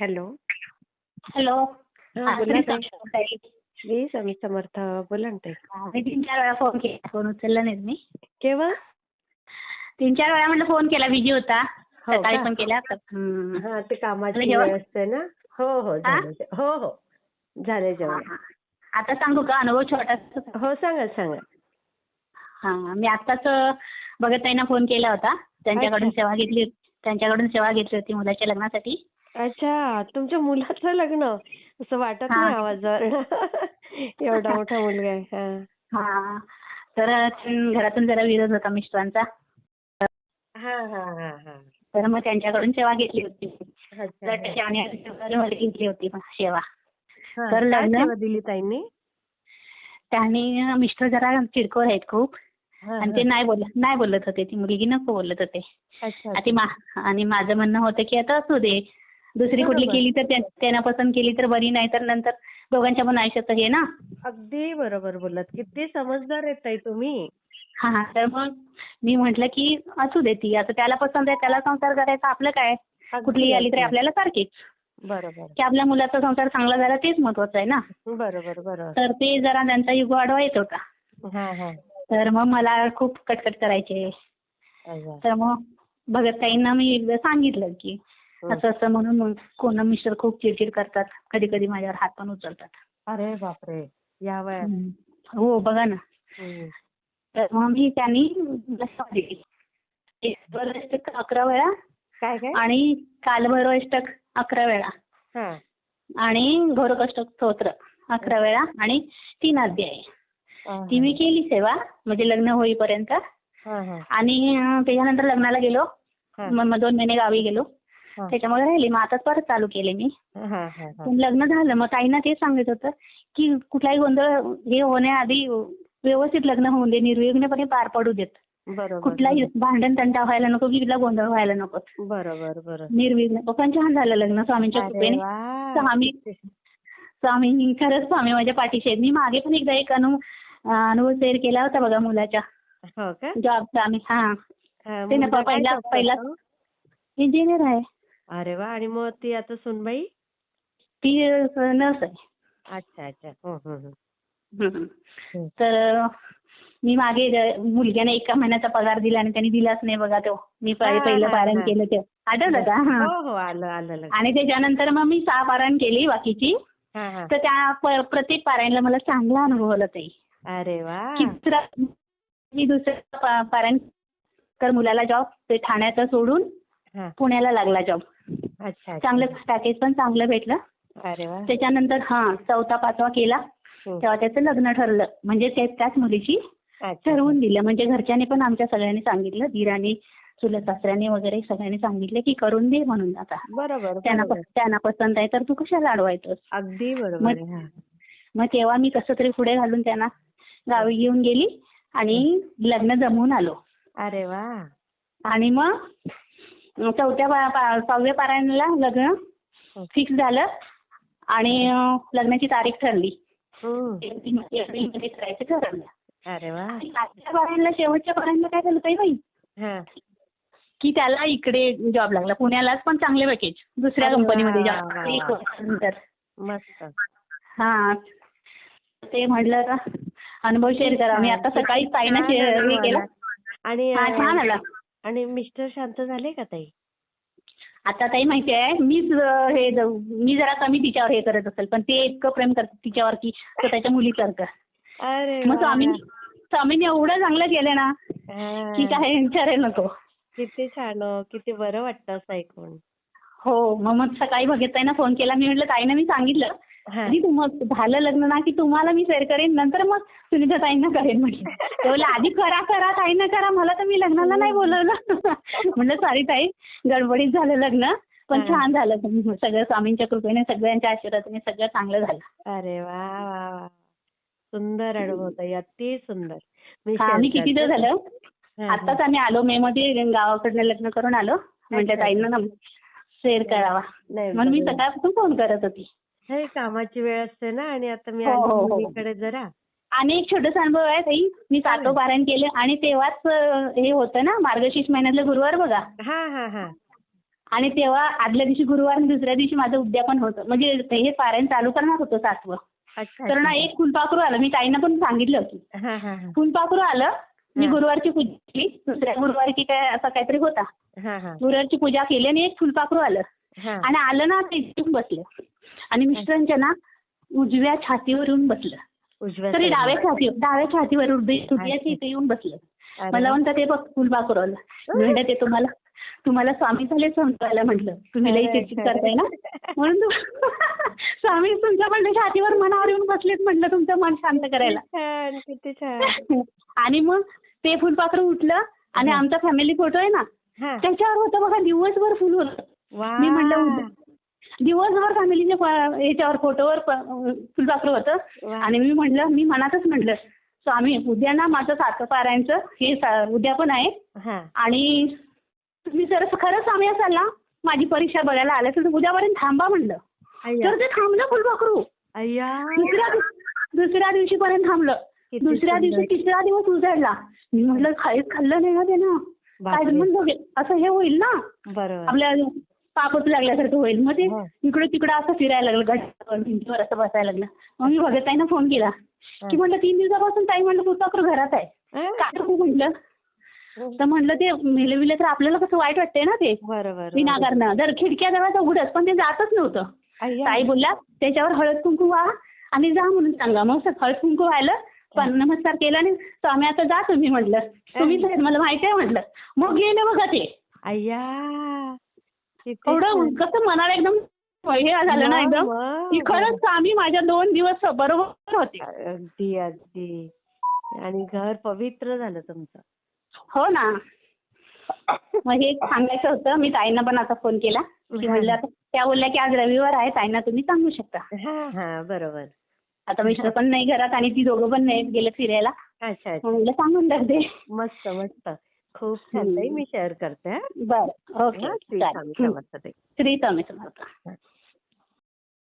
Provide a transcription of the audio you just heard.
Hello. Hello. हा, बोला श्री ताई. स्वामी ताई. मी स्वामी समर्थ. बोला ना ताई. मी 3-4 वेळा फोन केला, फोन उचलला नाही मी. केव्हा? 3-4 वेळा म्हटलं फोन केला, बिझी होता. हो सकाळी का? पण केला तर. हा, ते कामाची जेवण? वेळ असते ना. हो हो, हा? झालं हो हो, झाले हा, जेवण. हा. आता सांगू का अनुभव छोटासा? हो, सांगा सांगा. हा, मी आत्ताच भगत ताईंना फोन केला होता. अच्छा त्यांच्याकडून सेवा घेतली होती मुलाच्या लग्नासाठी. अच्छा, तुमच्या मुलाचं लग्न? असं वाटत हा. नाही आवाजावरून. एवढा मोठा मुलगा आहे. हा हा. तर घरातून जरा विरोध होता मिस्टरांचा. हा हा हा हा. तर मग त्यांच्याकडून सेवा घेतली होती. अच्छा. आणि मध्ये घेतली होती सेवा. हा, तर काय लग्न सेवा दिली ताईंनी? त्यांनी मिस्टर जरा चिडखोर आहेत खूप. हा आणि हा. ते नाही बोलत होते, ती मुलगी नको बोलत होते. अच्छा आणि अच्छा. आणि माझं म्हणणं होतं की आता असू दे, दुसरी कुठली बरोबर. केली तर त्यांना पसंत केली तर बरी, नाही तर नंतर दोघांच्या पण आयुष्यात हे ना. अगदी बरोबर बोललात. किती समजदार आहेत ताई तुम्ही. हा हा. तर मग मी म्हटलं की असू दे, ती आता त्याला पसंत आहे, त्याला संसार करायचा, आपलं काय. कुठली अगदी आली तरी अगदी. आपल्याला सारखीच. बरोबर की आपल्या मुलाचा संसार चांगला झाला तेच महत्वाचं आहे ना. बरोबर बरोबर. तर ते जरा त्यांचा युग वाढवा येत होता. हा हा. तर मग मला खूप कटकट करायचे. अच्छा. तर मग भगत ताईंना मी एकदा सांगितलं की असं असं म्हणून. मग कोण मिस्टर खूप चिडचिड करतात, कधी कधी माझ्यावर हात पण उचलतात. अरे बापरे, या वयात. हो, बघा ना. हम्म. तर मग त्यांनी मला सेवा दिली. अष्टक 11 वेळा काय काय? आणि कालभैरव अष्टक 11 वेळा हा आणि घोरकष्टक स्तोत्र 11 वेळा आणि 3 अध्याय. हा ती मी केली सेवा, म्हणजे लग्न होईपर्यंत. हा हा आणि त्याच्यानंतर लग्नाला गेलो. हा मग 2 महिने गावी गेलो. हा त्याच्यामुळे राहिली. मग आता परत चालू केले मी. हा हा हा. पण लग्न झालं. मग ताईंना तेच सांगत होतं की कुठलाही गोंधळ हे होण्याआधी व्यवस्थित लग्न होऊन दे, निर्विघ्नपणे पार पडू देत. बरोबर कुठलाही भांडण तंटा व्हायला नको, की तिला गोंधळ व्हायला नको. बरोबर बरोबर. निर्विघ्न. पण छान झालं लग्न स्वामींच्या अरे कृपेने. वा. स्वामी खरंच स्वामी माझ्या पाठीशी आहेत. मी मागे पण एकदा एक अनुभव शेअर केला होता बघा मुलाच्या हो का? जॉबचा. आम्ही ते ना मुलगा काय job पहिला करतो? इंजिनियर आहे. अरे वा. आणि मग ती आता सुनबाई? ती नर्स आहे. अच्छा अच्छा. हम्म. हम्म. तर मी मागे मुलग्याने 1 महिन्याचा पगार दिला आणि त्यांनी दिलाच नाही बघा तो. मी हा पहिलं हा पारायण हा. केलं ते आठवलं का? हा. हो हो, आलं आलं लक्षात. आणि त्याच्यानंतर मग मी 6 पारायण केली बाकीची. हा हा. तर त्या प्रत्येक पारायणला मला चांगला अनुभव आला ताई. अरे वा. की मी दुसरं पारायण तर मुलाला जॉब ते ठाण्याचा सोडून हा. पुण्याला लागला जॉब. अच्छा चांगलं अच्छा. पॅकेज पण चांगलं भेटलं. अरे वा. त्याच्यानंतर 4था-5वा केला. तेव्हा त्याचं लग्न ठरलं. म्हणजे त्याच मुलीची अच्छा. ठरवून दिलं. म्हणजे घरच्यांनी पण आमच्या सगळ्यांनी सांगितलं, दीरांनी, चुलत सासऱ्यांनी वगैरे सगळ्यांनी सांगितलं की करून दे म्हणून. आता बरोबर त्यांना बरोबर. त्यांना पसंत आहे तर तू कशाला अडवायतोस. अगदी बरोबर मग आहे. हा. मग तेव्हा मी कसं तरी पुढे घालून त्यांना गावी घेऊन गेली आणि लग्न जमवून आलो. अरे वा. आणि मग 6व्या पारायणाला लग्न फिक्स झालं आणि लग्नाची तारीख ठरली. एप्रिलमध्ये करायचं ठरवलं. अरे वा. आणि आजच्या पारायणाला, शेवटच्या पारायणाला काय झालं ताई बाई, हा. की त्याला इकडे जॉब लागला. पुण्यालाच पण चांगले पॅकेज, दुसऱ्या अरे वा कंपनीमध्ये वा जॉब. वा 1 वा. वर्षानंतर. मस्त. हा. ते म्हटलं का अनुभव शेअर करा. मी आता सकाळी ताईंना छान हे अनुभव केलं. आला. आणि हा, छान आला. आणि मिस्टर शांत झाले का ताई? आता ताई माहिती आहे, मी जरा कमी तिच्यावर हे करत असेल, पण ते इतकं प्रेम करतात तिच्यावर की तो त्याच्या मुलीसारखं. अरे मग वा. स्वामींनी एवढं चांगलं केलं ना की हा. काय विचारायला नको. किती छान हो. किती बरं वाटतं असं ऐकून. हो. मग सकाळी भगत ताईंना फोन केला. मी म्हटलं ताईंना मी सांगितलं हा. आधी मग झालं लग्न ना की तुम्हाला मी शेअर करेन, नंतर मग सुनीता ताईंना करेन म्हटलं. ते बोलले आधी करा ताईंना करा, मला तर मी लग्नाला नाही बोलवलं. म्हटलं सॉरी ताई, गडबडीत झालं लग्न, पण छान झालं. सगळं स्वामींच्या कृपेने, सगळ्यांच्या आशीर्वादाने सगळं चांगलं झालं. अरे वा वा वा. सुंदर अनुभव ताई, अति सुंदर. मी आम्ही किती दिवस झालं, हा, आताच आम्ही आलो मे मध्ये गावाकडनं लग्न करून आलो. म्हणजे ताईंना ना शेअर करावा नाही म्हणून मी बरोबर. सकाळपासून फोन करत होती. हे कामाची वेळ असते ना, आणि आता मी हो, आली हो, हो. मुलीकडे जरा. आणि एक छोटासा अनुभव आहे ताई. मी 7वं पारायण केलं आणि तेव्हाच हे होतं ना मार्गशीर्ष महिन्यातले गुरुवार बघा. हा हा हा. आणि तेव्हा आदल्या दिवशी गुरुवार आणि दुसऱ्या दिवशी माझं उद्यापन होतं. म्हणजे हे पारायण चालू करणार होतं 7वं. अच्छा तर ना अच्छा. एक फुलपाखरू आलं. मी ताईंना पण सांगितलं होतं. हा हा हा फुलपाखरू आलं. मी हा. गुरुवारची पूजा केली. दुसऱ्या गुरुवारी की काय असा काहीतरी होता. हा हा गुरुवारची पूजा केली आणि एक फुलपाखरू आलं. हा. आणि आलं ना ते येऊन बसलं. आणि मिस्टरांच्या ना उजव्या छातीवर येऊन बसलं. उजव्या तरी साईडला. डाव्या छातीवर हृदयाच्या अच्छा. इथे येऊन बसलं. अरे मला वा. म्हणतात ते बघ फुलपाखरू आलं. मी म्हणलं ते तुम्हाला स्वामी झाले समजायला म्हटलं. तुम्ही लई खरंय, चिडचिड खरंय. करताय ना. म्हणून स्वामी तुमच्या म्हणलं छातीवर मनावर येऊन बसलेत म्हटलं तुमचं मन शांत किती करायला. छान, किती छान. आणि मग ते फुलपाखरू उठलं आणि हा. आमचा फॅमिली फोटो आहे ना हा. त्याच्यावर होतं बघा दिवसभर फुल होतं. वा. मी म्हणलं दिवसभर फॅमिलीच्या याच्यावर फोटोवर फुलपाखरू होतं. वा. आणि मी मनातच म्हटलं स्वामी उद्या ना माझं 7 पारायणचं हे उद्या पण आहे. हा. आणि तुम्ही जर खरंच स्वामी असाल ना माझी परीक्षा बघायला आले तर उद्यापर्यंत थांबा म्हणलं. अय्या. तर ते थांबलं फुलपाखरू. अय्या. दुसऱ्या दिवशीपर्यंत थांबलं. किती दुसऱ्या दिवशी सुंदर. 3रा दिवस उजाडला. मी म्हटलं काहीच खाल्लं नाही ना त्यानं. काय बापरे. म्हणलं असं हे होईल ना बरोबर. आपल्या पापच लागल्यासारखं होईल. मग ते हो. इकडे तिकडे असं फिरायला लागलं. गटावर भिंतीवर असं बसायला लागलं. मग मी भगतताईंना फोन केला की म्हटलं 3 दिवसापासून ताई म्हणलं फुलपाखरू घरात आहे. हा. काय करू म्हटलं. तर म्हणलं ते मेले तर आपल्याला कसं वाईट वाटतंय ना ते बरोबर. विनाकारण. जर खिडक्या दरवाजा उघडत पण ते जातच नव्हतं. अय्या. ताई बोलल्या त्याच्यावर हळद कुंकू व्हा आणि जा म्हणून सांगा. मग हळद कुंकू व्हायला पण नमस्कार केला आणि स्वामी आता जा तुम्ही म्हटलं. तुम्हीच आहेत मला माहिती आहे म्हटलं. मग गेले बघा ते. अय्या. किती एवढं छान. कसं मनाला एकदम हे झालं ना एकदम मग, की खरंच स्वामी माझ्या 2 दिवस बरोबर होते. अगदी अगदी. आणि घर पवित्र झालं तुमचं. हो ना. मग हे सांगायचं होतं. मी ताईंना पण आता फोन केला की म्हणलं आता त्या बोलल्या की आज रविवार आहे ताईंना तुम्ही सांगू शकता. हा हा बरोबर. आता मिस्टर पण नाही घरात आणि ती दोघं पण नाही गेले फिरायला. अच्छा अच्छा. म्हणलं सांगून टाकते. मस्त मस्त. खूप छान ताई. मी शेअर करते. हा. बरं ओके हा, श्री चालेल. स्वामी समर्थ ताई. श्री स्वामी समर्थ.